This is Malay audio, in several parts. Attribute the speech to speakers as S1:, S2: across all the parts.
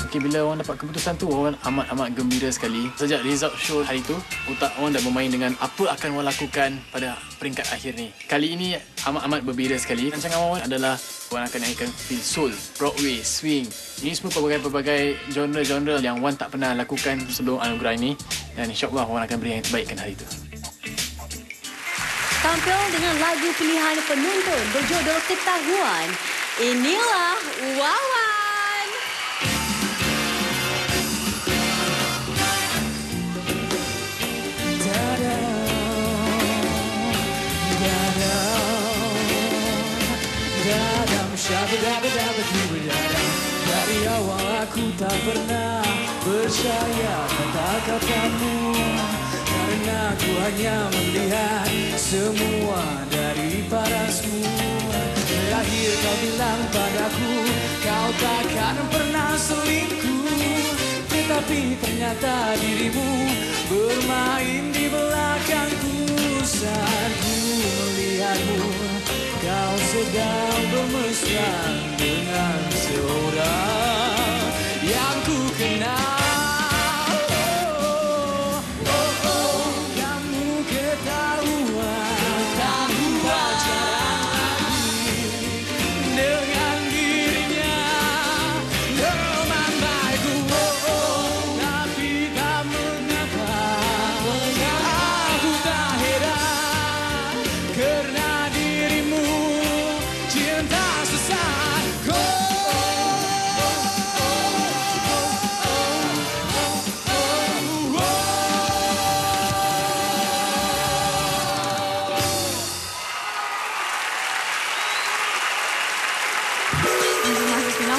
S1: Okay, bila orang dapat keputusan tu, orang amat-amat gembira sekali. Sejak result show hari tu, otak orang dah bermain dengan apa akan orang lakukan pada peringkat akhir ni. Kali ini amat-amat berbeza sekali. Rancangan orang adalah orang akan naikkan feel soul, Broadway, swing. Ini semua pelbagai genre-genre yang Wan tak pernah lakukan sebelum anugerah ini. Dan insyaAllah orang akan beri yang terbaikkan hari itu.
S2: Tampil dengan lagu pilihan penonton berjudul Ketahuan. Inilah Wawan.
S3: Dari awal aku tak pernah percaya kata-katamu, karena aku hanya melihat semua dari parasmu. Terakhir kau bilang padaku kau takkan pernah selingkuh, tetapi ternyata dirimu bermain di belakangku. Saat ku melihatmu, kau sedang bermesraan dengan seorang yang ku kenal. Kamu ketahuan tanpa jalan dengan dirinya, teman baikku. Tapi tak mengapa aku tak heran, karena dirimu cinta sesatku.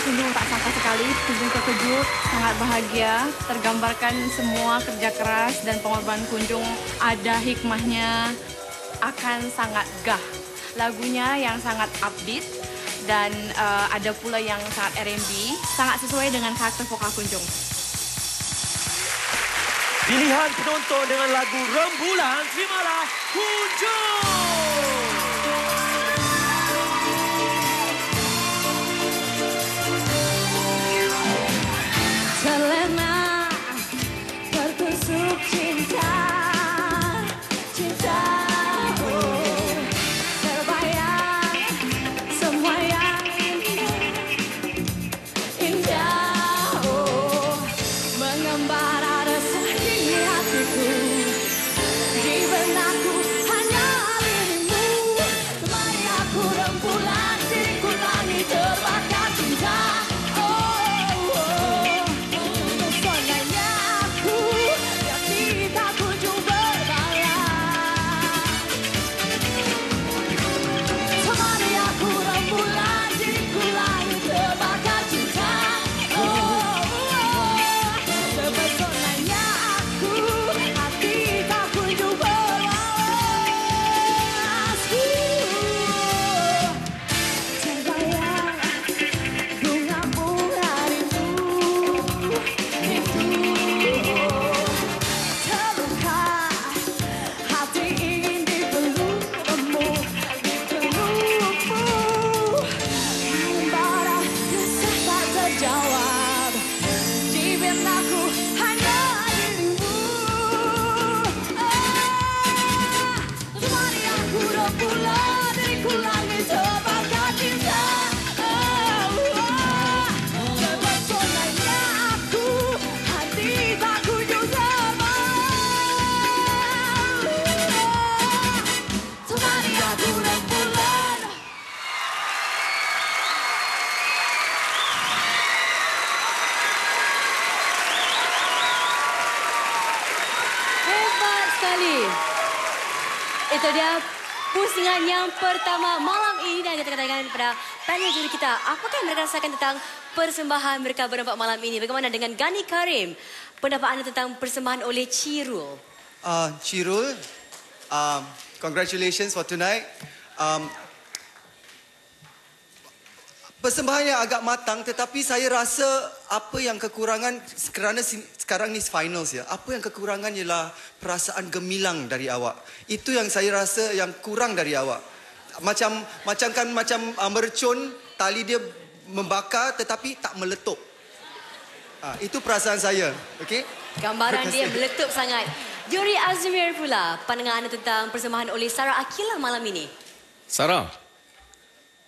S4: Kunjung tak sangka sekali, kunjung terkejut, sangat bahagia, tergambarkan semua kerja keras dan pengorbanan kunjung, ada hikmahnya, akan sangat gah. Lagunya yang sangat upbeat dan ada pula yang sangat R&B, sangat sesuai dengan karakter vokal kunjung.
S5: Pilihan penonton dengan lagu Rembulan, terimalah Kunjung.
S3: Terlena tertusuk cinta, cinta, oh, terbayang semua yang indah, oh, mengembara resah di hatiku, di benakku hanya dirimu, temani aku rembulan, diriku langit terbakar cinta.
S2: Itu dia pusingan yang pertama malam ini dan kita katakan kepada panel juri kita. Apakah mereka rasakan tentang persembahan mereka berempat malam ini? Bagaimana dengan Gani Karim? Pendapat anda tentang persembahan oleh Chirul?
S6: Chirul, congratulations for tonight. Persembahannya agak matang, tetapi saya rasa apa yang kekurangan, kerana sekarang ni finals ya, apa yang kekurangan ialah perasaan gemilang dari awak. Itu yang saya rasa yang kurang dari awak. Macam mercun, tali dia membakar tetapi tak meletup. Itu perasaan saya. Okey?
S2: Gambaran dia meletup sangat. Juri Azmir pula, pandangan anda tentang persembahan oleh Sarah Aqilah malam ini.
S7: Sarah,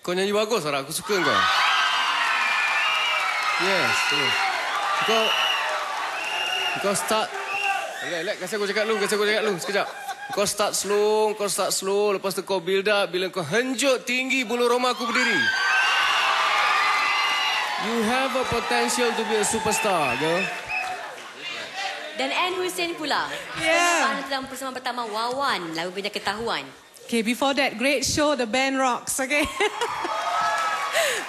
S7: kau nyanyi bagus, Sarah. Aku suka kau. Yes. Kau start. Relax, kasih aku cakap dulu, sekejap. Kau start slow, lepas tu kau build up. Bila kau henjuk tinggi, bulu roma aku berdiri. You have a potential to be a superstar, girl.
S2: Dan Anne Hussein pula. Pandangan tentang persembahan pertama Wawan, lagu Banyak Ketahuan.
S8: Okay, before that, great show, the band rocks, okay?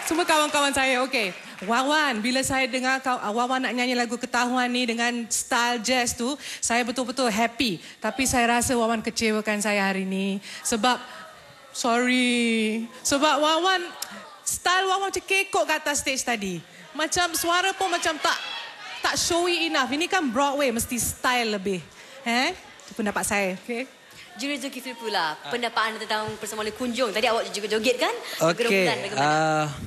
S8: Semua kawan-kawan saya, okay. Wawan, bila saya dengar Wawan nak nyanyi lagu Ketahuan ni dengan style jazz tu, saya betul-betul happy. Tapi saya rasa Wawan kecewakan saya hari ni. Sebab Wawan, style Wawan macam kekok kat atas stage tadi. Macam suara pun macam tak showy enough. Ini kan Broadway, mesti style lebih. Itu pendapat saya, okay?
S2: Juri Zulkifli pula, pendapat anda tentang persembahan oleh Kunjung. Tadi awak juga joget kan?
S9: Okey,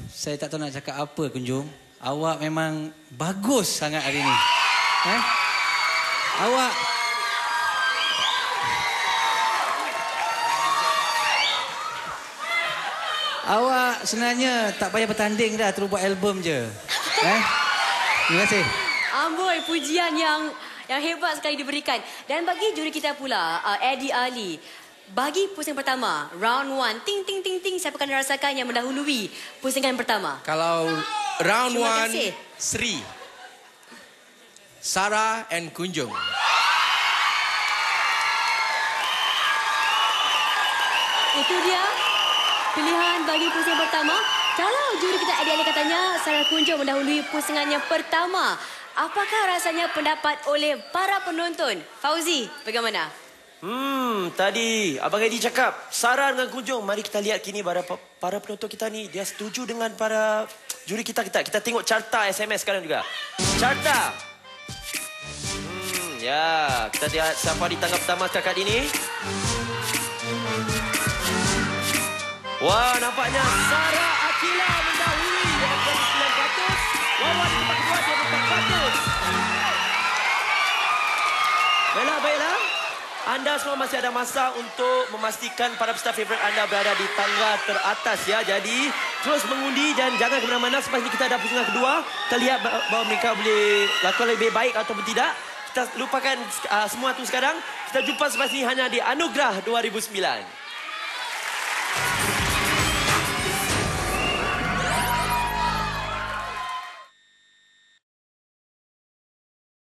S9: saya tak tahu nak cakap apa, Kunjung. Awak memang bagus sangat hari ni. Awak sebenarnya tak payah bertanding dah, terus buat album je. Terima kasih.
S2: Amboi, pujian yang hebat sekali diberikan. Dan bagi juri kita pula, Eddie Ali, bagi pusingan pertama, round 1, ting ting ting ting, siapa akan rasakan yang mendahului pusingan pertama?
S10: Kalau round 1, Sri, Sarah and Kunjung.
S2: Itu dia pilihan bagi pusingan pertama. Kalau juri kita Eddie Ali katanya Sarah Kunjung mendahului pusingan yang pertama, apakah rasanya pendapat oleh para penonton? Fauzi, bagaimana?
S5: Tadi Abang Eddie cakap Sarah dengan Kunjung. Mari kita lihat kini para penonton kita ni, dia setuju dengan para juri kita. Kita tengok carta SMS sekarang juga. Carta. Ya, kita lihat siapa di tangga pertama setakat ini. Wah, nampaknya Sarah Aqilah mendahului dengan 9%. Wawan di tempat kedua dia 4%. Baiklah. Anda semua masih ada masa untuk memastikan para peserta favourite anda berada di tangga teratas ya. Jadi terus mengundi dan jangan ke mana-mana. Selepas ini kita ada pusingan kedua. Kita lihat bahawa mereka boleh lakukan lebih baik ataupun tidak. Kita lupakan semua itu sekarang. Kita jumpa selepas ini hanya di Anugerah 2009.